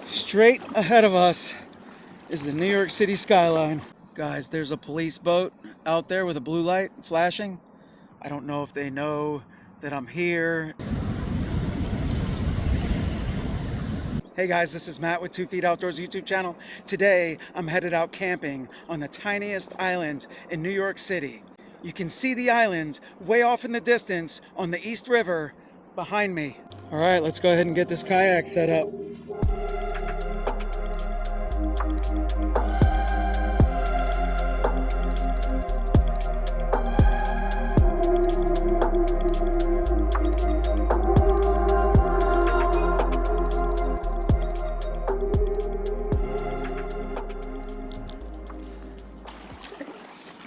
Straight ahead of us is the New York City skyline. Guys, there's a police boat out there with a blue light flashing. I don't know if they know that I'm here. Hey guys, this is Matt with 2 Feet Outdoors YouTube channel. Today, I'm headed out camping on the tiniest island in New York City. You can see the island way off in the distance on the East River behind me. All right, let's go ahead and get this kayak set up.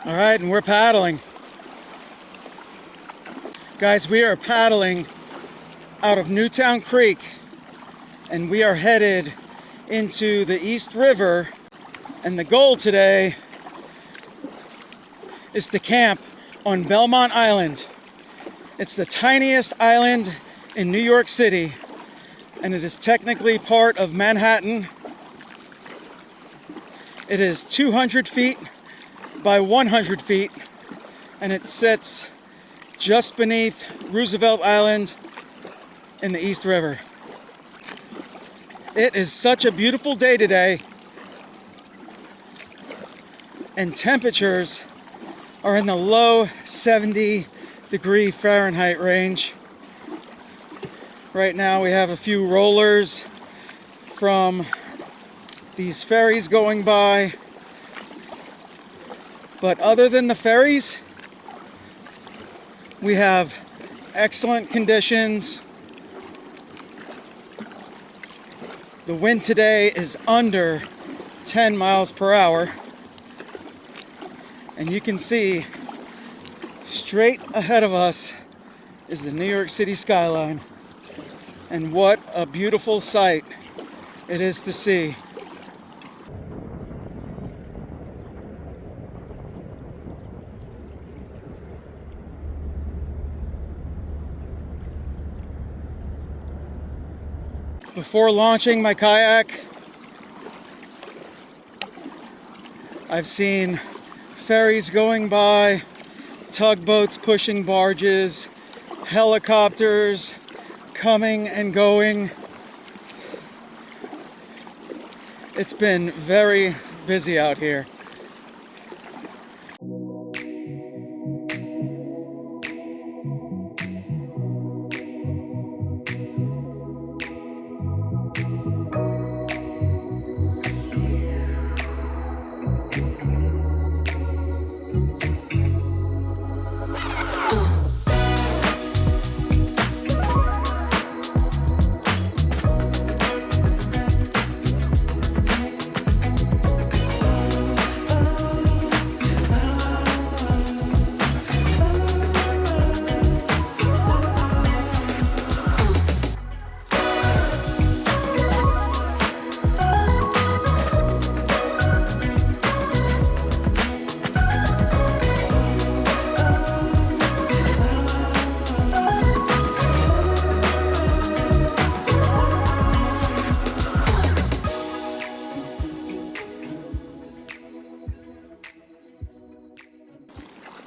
All right, and we're paddling. Guys, we are paddling out of Newtown Creek, and we are headed into the East River, and the goal today is to camp on Belmont Island. It's the tiniest island in New York City, and it is technically part of Manhattan. It is 200 feet by 100 feet, and it sits just beneath Roosevelt Island in the East River. It is such a beautiful day today, and temperatures are in the low 70-degree Fahrenheit range. Right now we have a few rollers from these ferries going by. But other than the ferries, we have excellent conditions. The wind today is under 10 miles per hour. And you can see straight ahead of us is the New York City skyline. And what a beautiful sight it is to see. Before launching my kayak, I've seen ferries going by, tugboats pushing barges, helicopters coming and going. It's been very busy out here.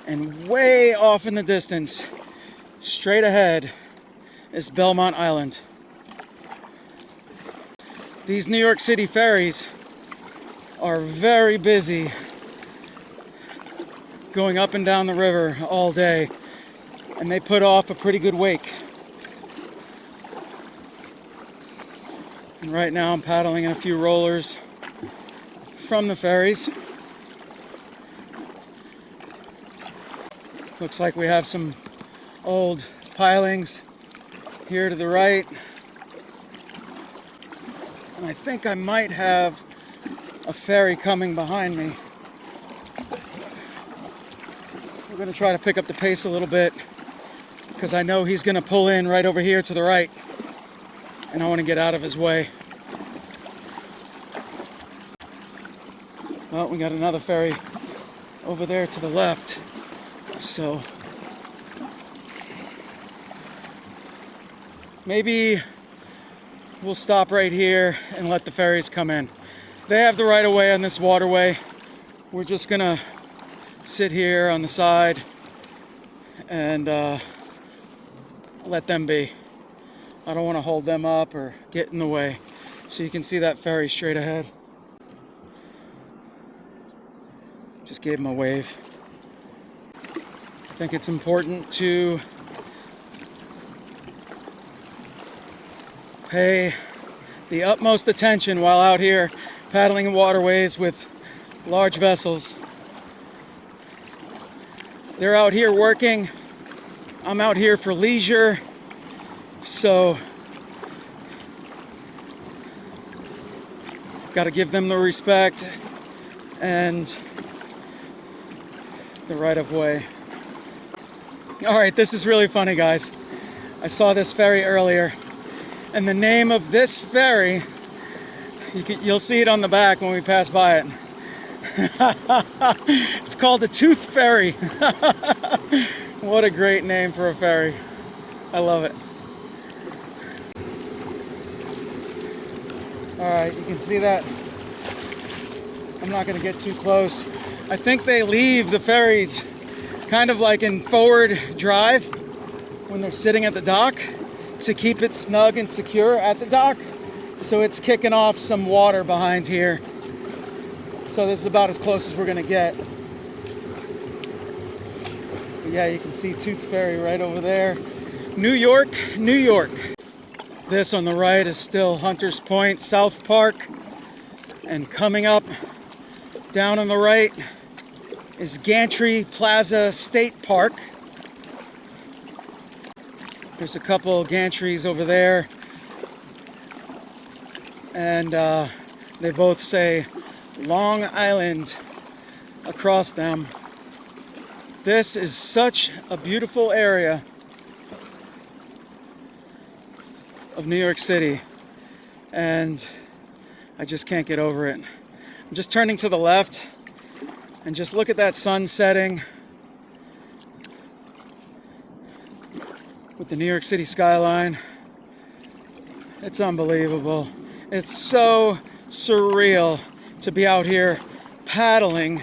And way off in the distance, straight ahead, is Belmont Island. These New York City ferries are very busy going up and down the river all day, and they put off a pretty good wake. And right now I'm paddling in a few rollers from the ferries. Looks like we have some old pilings here to the right. And I think I might have a ferry coming behind me. We're going to try to pick up the pace a little bit because I know he's going to pull in right over here to the right, and I want to get out of his way. Well, we got another ferry over there to the left. So maybe we'll stop right here and let the ferries come in. They have the right of way on this waterway. We're just gonna sit here on the side and let them be. I don't want to hold them up or get in the way. So you can see that ferry straight ahead. Just gave them a wave. I think it's important to pay the utmost attention while out here paddling in waterways with large vessels. They're out here working. I'm out here for leisure. So, got to give them the respect and the right of way. All right, this is really funny, guys. I saw this ferry earlier, and the name of this ferry, you'll see it on the back when we pass by it. It's called the Tooth Ferry. What a great name for a ferry. I love it. All right, you can see that. I'm not going to get too close. I think they leave the ferries kind of like in forward drive when they're sitting at the dock to keep it snug and secure at the dock. So it's kicking off some water behind here. So this is about as close as we're going to get. But yeah, you can see Tooth Ferry right over there. New York, New York. This on the right is still Hunters Point, South Park. And coming up down on the right is Gantry Plaza State Park. There's a couple of gantries over there. And they both say Long Island across them. This is such a beautiful area of New York City, and I just can't get over it. I'm just turning to the left and just look at that sun setting with the New York City skyline. It's unbelievable. It's so surreal to be out here paddling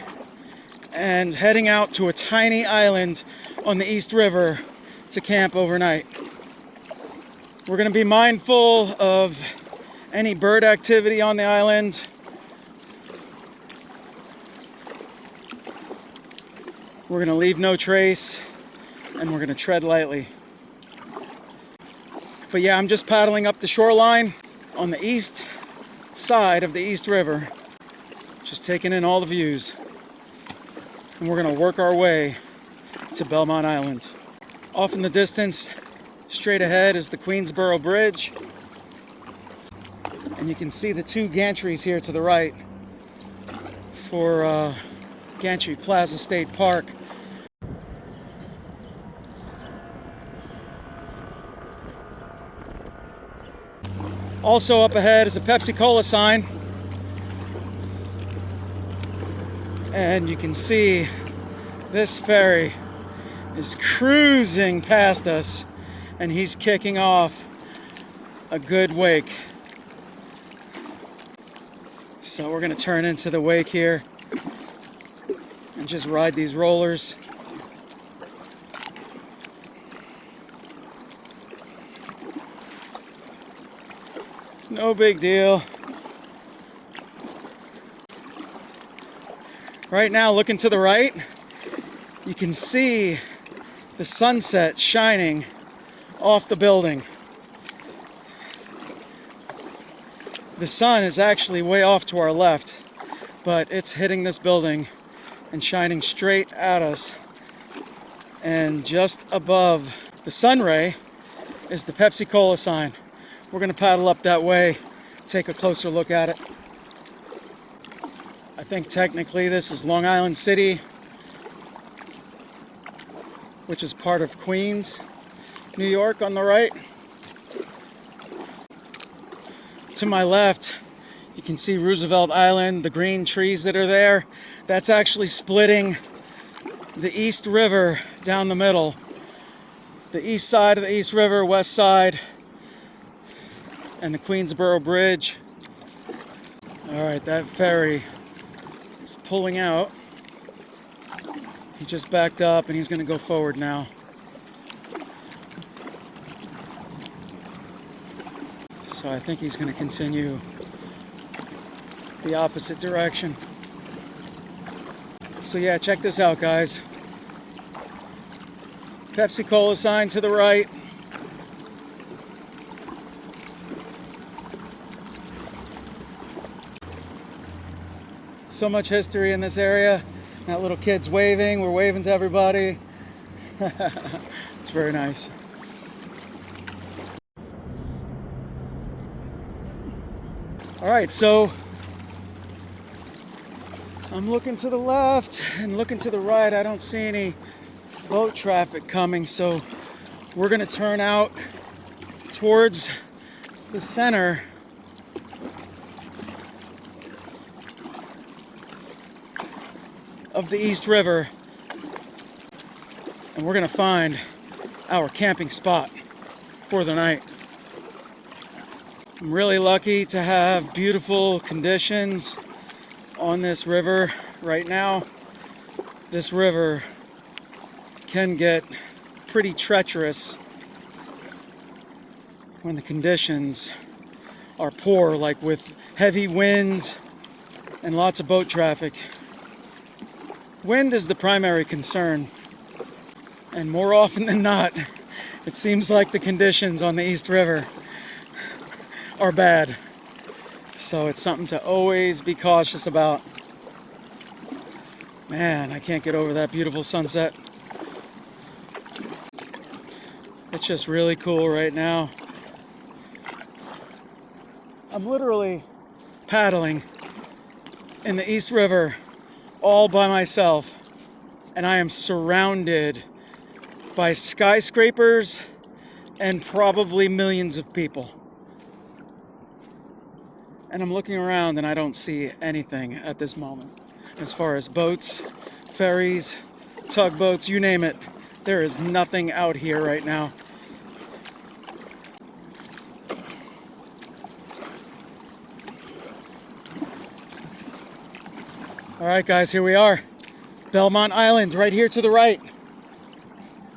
and heading out to a tiny island on the East River to camp overnight. We're going to be mindful of any bird activity on the island. We're going to leave no trace, and we're going to tread lightly. But yeah, I'm just paddling up the shoreline on the east side of the East River, just taking in all the views. And we're going to work our way to Belmont Island. Off in the distance, straight ahead is the Queensboro Bridge. And you can see the two gantries here to the right for Gantry Plaza State Park. Also up ahead is a Pepsi-Cola sign. And you can see this ferry is cruising past us, and he's kicking off a good wake. So we're gonna turn into the wake here and just ride these rollers. No big deal. Right now, looking to the right, you can see the sunset shining off the building. The sun is actually way off to our left, but it's hitting this building and shining straight at us. And just above the sun ray is the Pepsi-Cola sign. We're gonna paddle up that way, take a closer look at it. I think technically this is Long Island City, which is part of Queens, New York on the right. To my left, you can see Roosevelt Island, the green trees that are there. That's actually splitting the East River down the middle. The east side of the East River, west side. and the Queensboro Bridge. All right, that ferry is pulling out. He just backed up and he's going to go forward now. So I think he's going to continue the opposite direction. So yeah, check this out, guys. Pepsi Cola sign to the right. So much history in this area. That little kid's waving. We're waving to everybody. It's very nice. All right, so I'm looking to the left and looking to the right. I don't see any boat traffic coming, so we're gonna turn out towards the center of the East River, and we're gonna find our camping spot for the night. I'm really lucky to have beautiful conditions on this river right now. This river can get pretty treacherous when the conditions are poor, like with heavy wind and lots of boat traffic. Wind is the primary concern, and more often than not, it seems like the conditions on the East River are bad. So it's something to always be cautious about. Man, I can't get over that beautiful sunset. It's just really cool right now. I'm literally paddling in the East River all by myself, and I am surrounded by skyscrapers and probably millions of people. And I'm looking around and I don't see anything at this moment. As far as boats, ferries, tugboats, you name it, there is nothing out here right now. All right, guys, here we are. Belmont Island, right here to the right.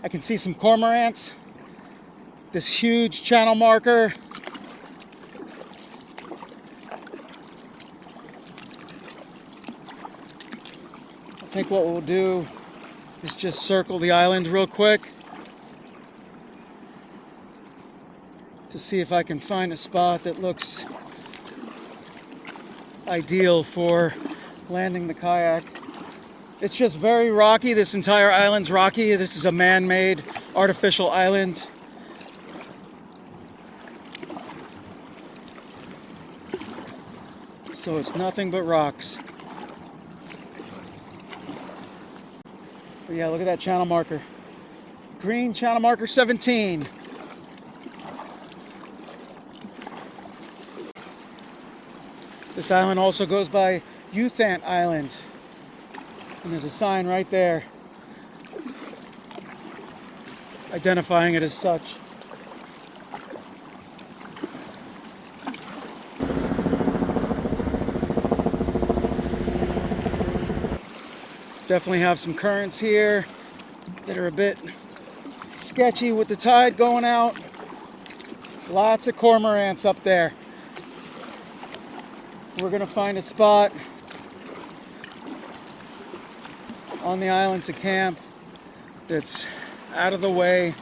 I can see some cormorants. This huge channel marker. I think what we'll do is just circle the island real quick to see if I can find a spot that looks ideal for landing the kayak. It's just very rocky. This entire island's rocky. This is a man-made artificial island. So it's nothing but rocks. But yeah, look at that channel marker. Green channel marker 17. This island also goes by Youthant Island. And there's a sign right there identifying it as such. Definitely have some currents here that are a bit sketchy with the tide going out. Lots of cormorants up there. We're gonna find a spot on the island to camp that's out of the way,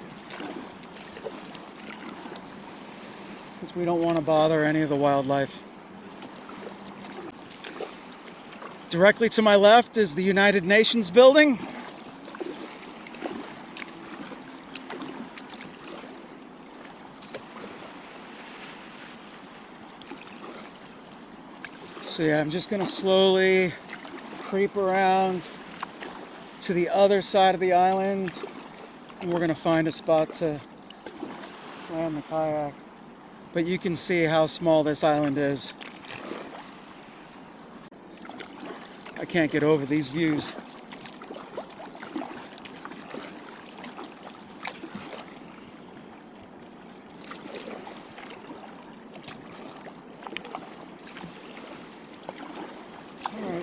because we don't want to bother any of the wildlife. Directly to my left is the United Nations building. So yeah, I'm just gonna slowly creep around to the other side of the island, and we're gonna find a spot to land the kayak. But you can see how small this island is. I can't get over these views.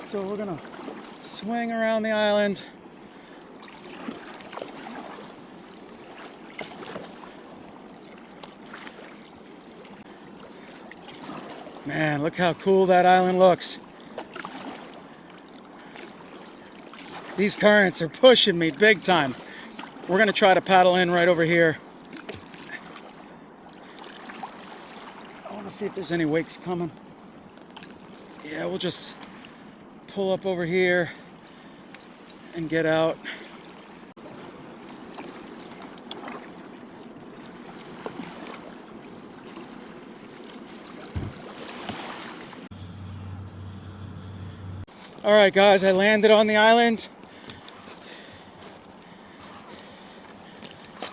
So we're gonna swing around the island. Man, look how cool that island looks. These currents are pushing me big time. We're gonna try to paddle in right over here. I wanna see if there's any wakes coming. Yeah, we'll just pull up over here and get out. All right, guys, I landed on the island.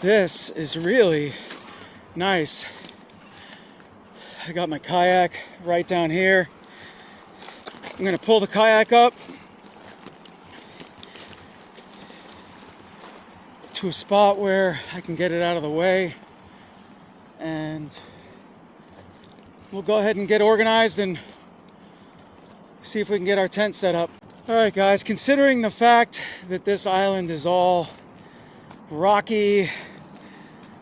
This is really nice. I got my kayak right down here. I'm gonna pull the kayak up to a spot where I can get it out of the way, and we'll go ahead and get organized and see if we can get our tent set up. All right, guys, considering the fact that this island is all rocky,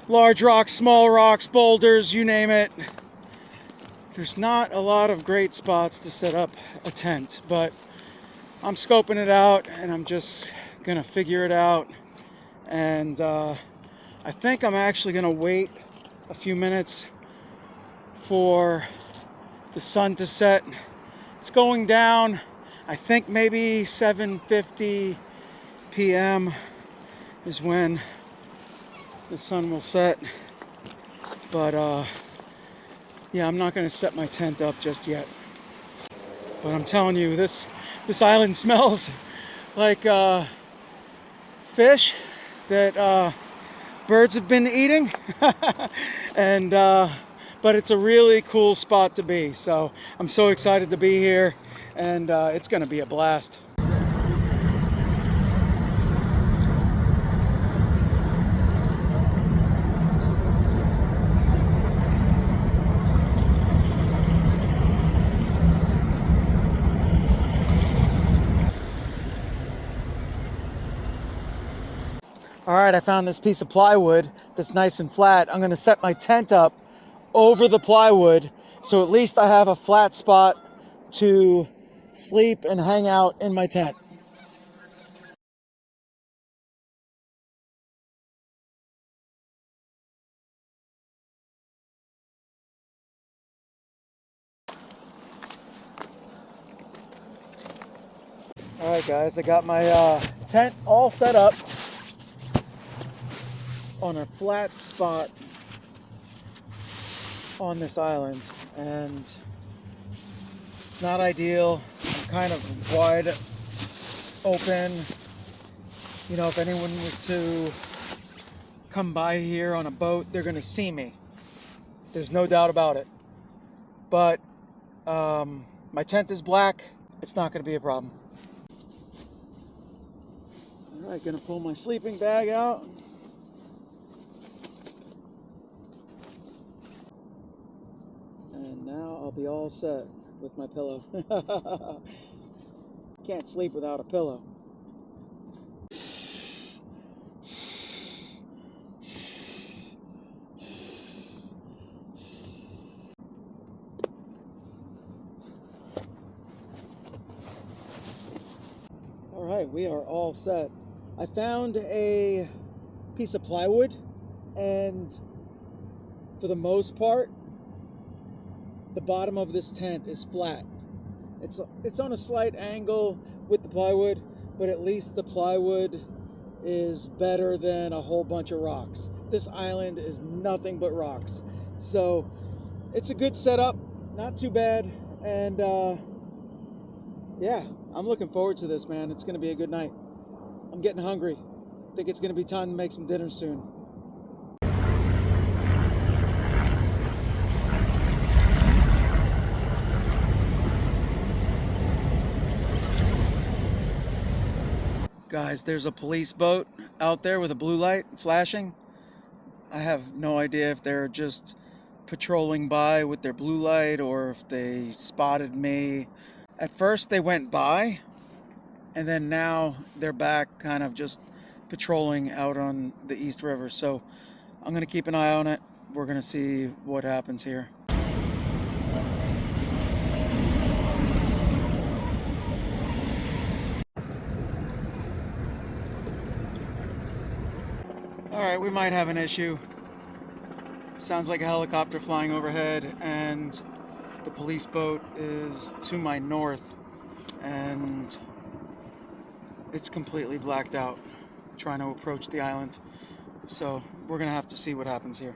large rocks, small rocks, boulders, you name it, there's not a lot of great spots to set up a tent, but I'm scoping it out and I'm just gonna figure it out. And I think I'm actually gonna wait a few minutes for the sun to set. It's going down, I think maybe 7:50 p.m. is when the sun will set. But yeah, I'm not gonna set my tent up just yet. But I'm telling you, this island smells like fish that birds have been eating. And but it's a really cool spot to be. So I'm so excited to be here, and it's gonna be a blast. All right, I found this piece of plywood that's nice and flat. I'm gonna set my tent up over the plywood, so at least I have a flat spot to sleep and hang out in my tent. All right, guys, I got my tent all set up on a flat spot on this island, and it's not ideal. I'm kind of wide open. You know, if anyone was to come by here on a boat, they're gonna see me. There's no doubt about it. But my tent is black. It's not gonna be a problem. All right, gonna pull my sleeping bag out. And now I'll be all set with my pillow. Can't sleep without a pillow. All right, we are all set. I found a piece of plywood, and for the most part, the bottom of this tent is flat. It's on a slight angle with the plywood, but at least the plywood is better than a whole bunch of rocks. This island is nothing but rocks. So it's a good setup, not too bad. And yeah, I'm looking forward to this, man. It's gonna be a good night. I'm getting hungry. I think it's gonna be time to make some dinner soon. Guys, there's a police boat out there with a blue light flashing. I have no idea if they're just patrolling by with their blue light or if they spotted me At first they went by, and then now they're back kind of just patrolling out on the East River. So I'm going to keep an eye on it. We're going to see what happens here. All right, we might have an issue. Sounds like a helicopter flying overhead, and the police boat is to my north, and it's completely blacked out trying to approach the island. So we're gonna have to see what happens here.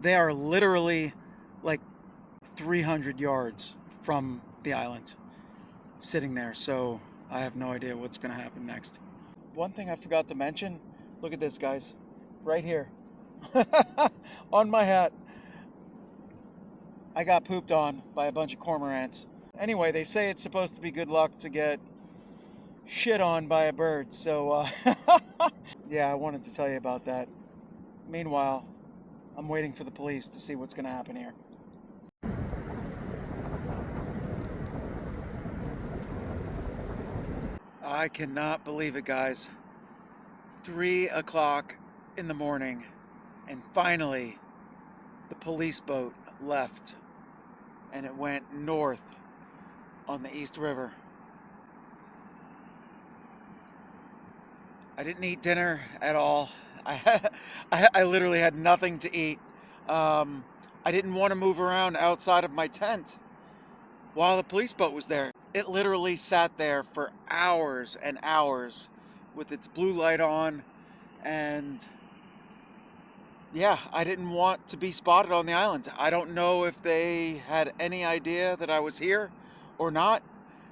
They are literally like 300 yards from the island, sitting there, so I have no idea what's gonna happen next. One thing I forgot to mention, look at this, guys, right here. On my hat, I got pooped on by a bunch of cormorants. Anyway, they say it's supposed to be good luck to get shit on by a bird, so yeah, I wanted to tell you about that. Meanwhile, I'm waiting for the police to see what's gonna happen here. I cannot believe it, guys. 3 o'clock in the morning, and finally the police boat left, and it went north on the East River. I didn't eat dinner at all. I literally had nothing to eat. I didn't want to move around outside of my tent while the police boat was there. It literally sat there for hours and hours with its blue light on, and yeah, I didn't want to be spotted on the island. I don't know if they had any idea that I was here or not,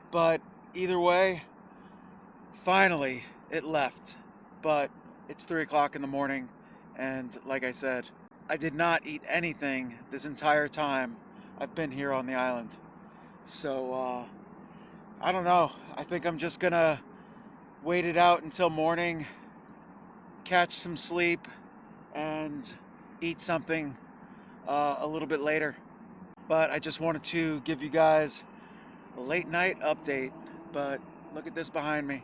but either way, finally it left. But it's 3 o'clock in the morning, and like I said, I did not eat anything this entire time I've been here on the island. So I don't know. I think I'm just gonna wait it out until morning, catch some sleep, and eat something a little bit later. But I just wanted to give you guys a late night update. But look at this behind me.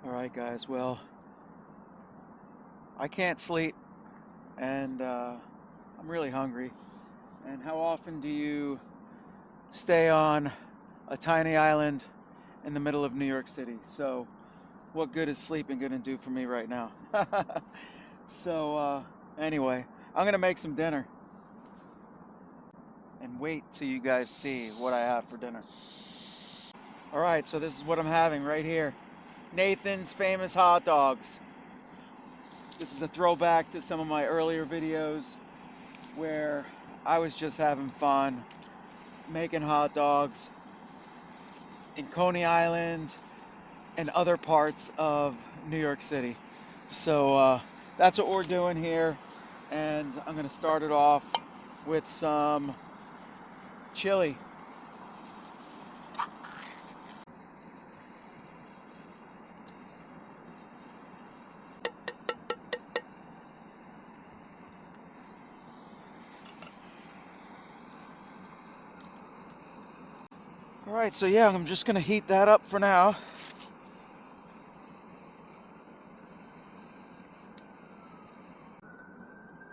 Alright guys, well, I can't sleep, and I'm really hungry. And how often do you stay on a tiny island in the middle of New York City? So what good is sleeping gonna do for me right now? So anyway, I'm gonna make some dinner and wait till you guys see what I have for dinner. Alright, so this is what I'm having right here. Nathan's Famous Hot Dogs. This is a throwback to some of my earlier videos where I was just having fun making hot dogs in Coney Island and other parts of New York City. So that's what we're doing here, and I'm gonna start it off with some chili. Alright, so yeah, I'm just gonna heat that up for now.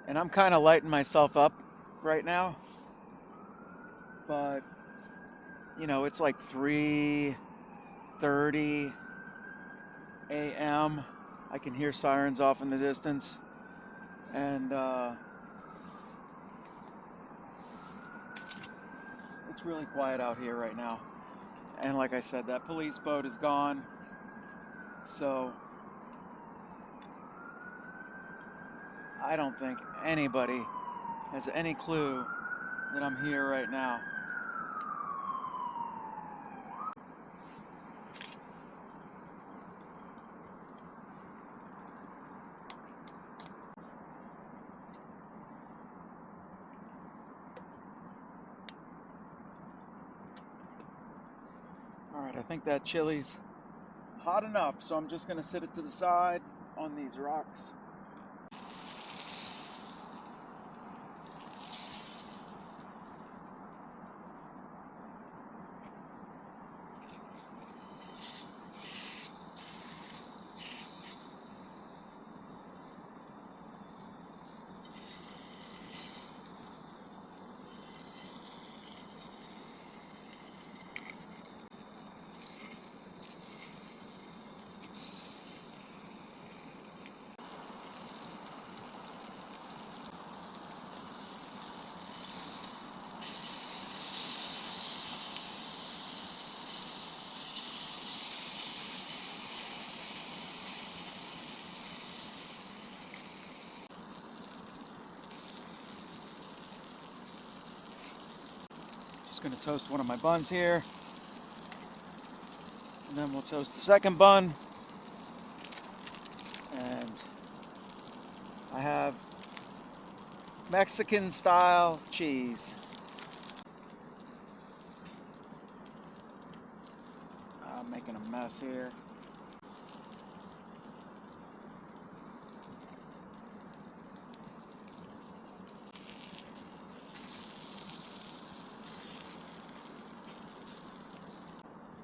And I'm kind of lighting myself up right now. But, you know, it's like 3:30 a.m. I can hear sirens off in the distance. And it's really quiet out here right now. And like I said, that police boat is gone. So I don't think anybody has any clue that I'm here right now. Alright, I think that chili's hot enough, so I'm just going to sit it to the side on these rocks. Going to toast one of my buns here, and then we'll toast the second bun. And I have Mexican style cheese. I'm making a mess here.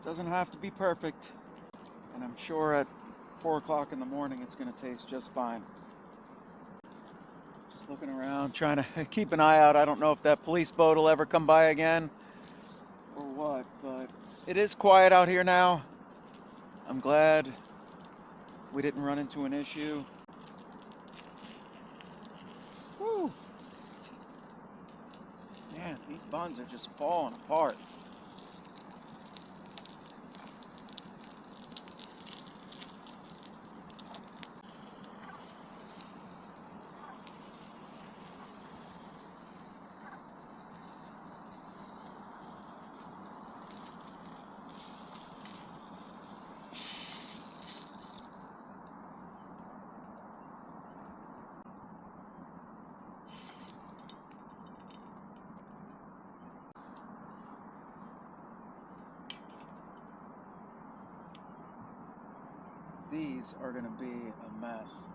Doesn't have to be perfect, and I'm sure at 4 o'clock in the morning it's going to taste just fine. Just looking around, trying to keep an eye out. I don't know if that police boat will ever come by again or what, but it is quiet out here now. I'm glad we didn't run into an issue. Woo! Man, these buns are just falling apart. These are going to be a mess.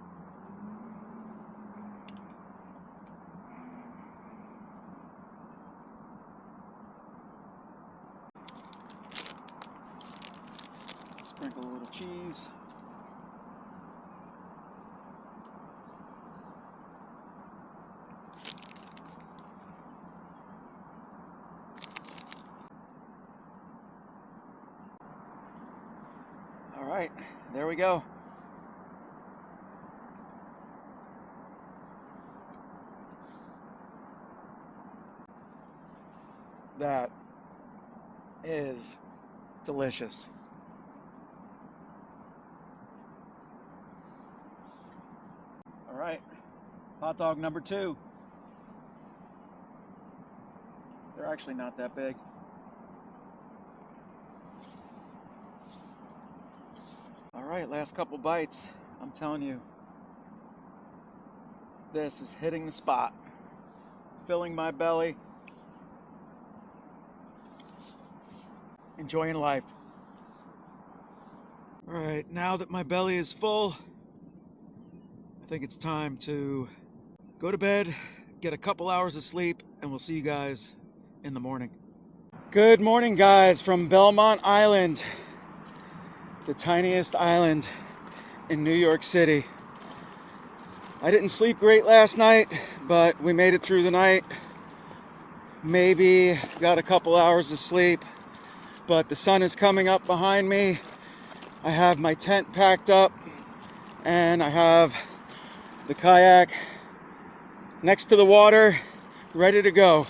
Sprinkle a little cheese. All right, there we go. That is delicious. All right, hot dog number 2. They're actually not that big. All right, last couple bites. I'm telling you, this is hitting the spot, filling my belly, enjoying life. All right, now that my belly is full, I think it's time to go to bed, get a couple hours of sleep, and we'll see you guys in the morning. Good morning, guys, from Belmont Island, the tiniest island in New York City. I didn't sleep great last night, but we made it through the night. Maybe got a couple hours of sleep, but the sun is coming up behind me. I have my tent packed up, and I have the kayak next to the water, ready to go.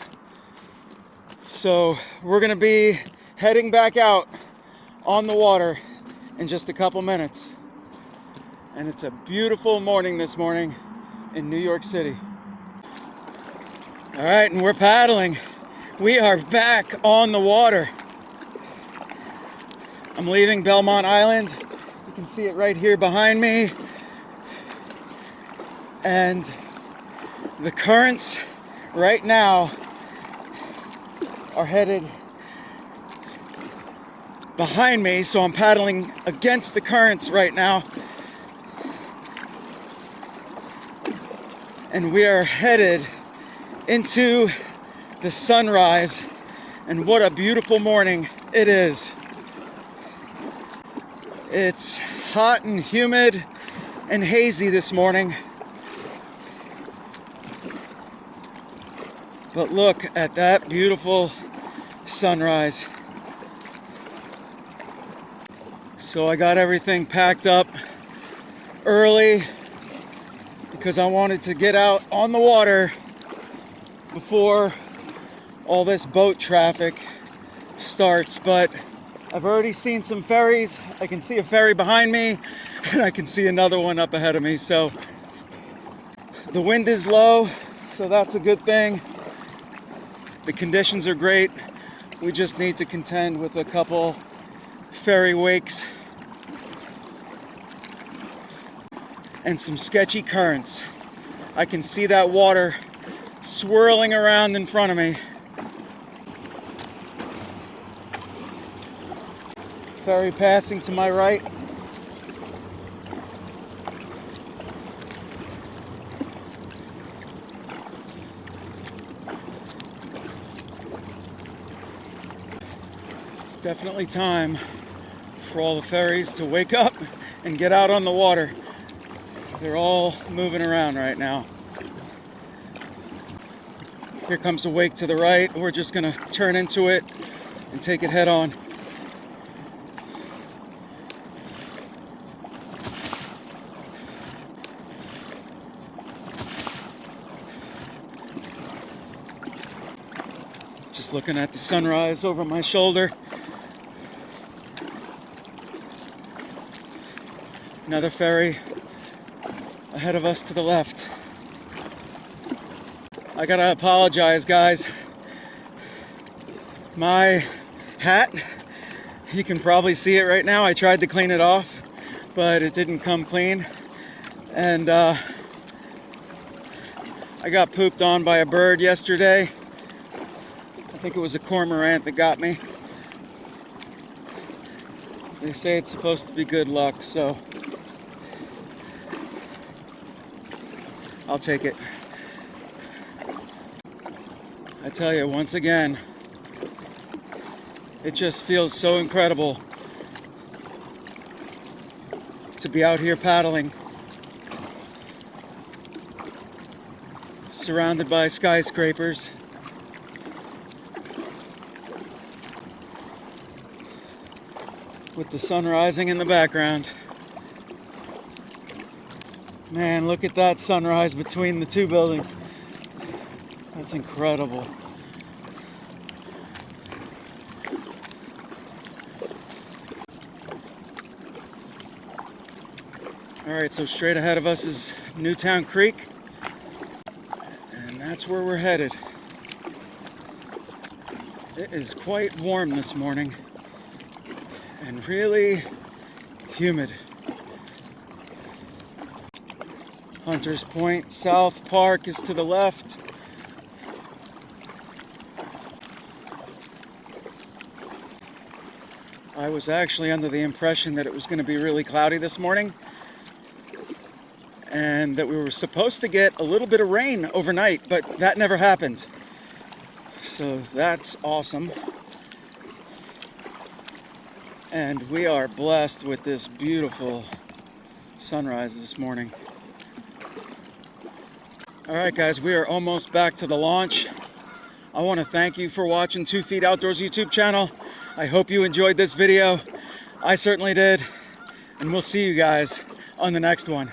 So we're gonna be heading back out on the water in just a couple minutes. And it's a beautiful morning this morning in New York City. All right, and we're paddling. We are back on the water. I'm leaving Belmont Island. You can see it right here behind me. And the currents right now are headed behind me, so I'm paddling against the currents right now. And we are headed into the sunrise, and what a beautiful morning it is. It's hot and humid and hazy this morning. But look at that beautiful sunrise. So I got everything packed up early because I wanted to get out on the water before all this boat traffic starts. But I've already seen some ferries. I can see a ferry behind me, and I can see another one up ahead of me. So the wind is low, so that's a good thing. The conditions are great. We just need to contend with a couple ferry wakes and some sketchy currents. I can see that water swirling around in front of me. Ferry passing to my right. It's definitely time for all the ferries to wake up and get out on the water. They're all moving around right now. Here comes a wake to the right. We're just gonna turn into it and take it head on. Just looking at the sunrise over my shoulder. Another ferry ahead of us to the left. I gotta apologize, guys. My hat, you can probably see it right now. I tried to clean it off, but it didn't come clean. And I got pooped on by a bird yesterday. I think it was a cormorant that got me. They say it's supposed to be good luck, so I'll take it. I tell you, once again, it just feels so incredible to be out here paddling, surrounded by skyscrapers. With the sun rising in the background. Man, look at that sunrise between the two buildings. That's incredible. All right, so straight ahead of us is Newtown Creek, and that's where we're headed. It is quite warm this morning and really humid. Hunters Point South Park is to the left. I was actually under the impression that it was going to be really cloudy this morning and that we were supposed to get a little bit of rain overnight, but that never happened. So that's awesome. And we are blessed with this beautiful sunrise this morning. All right, guys, we are almost back to the launch. I want to thank you for watching 2 Feet Outdoors YouTube channel. I hope you enjoyed this video. I certainly did. And we'll see you guys on the next one.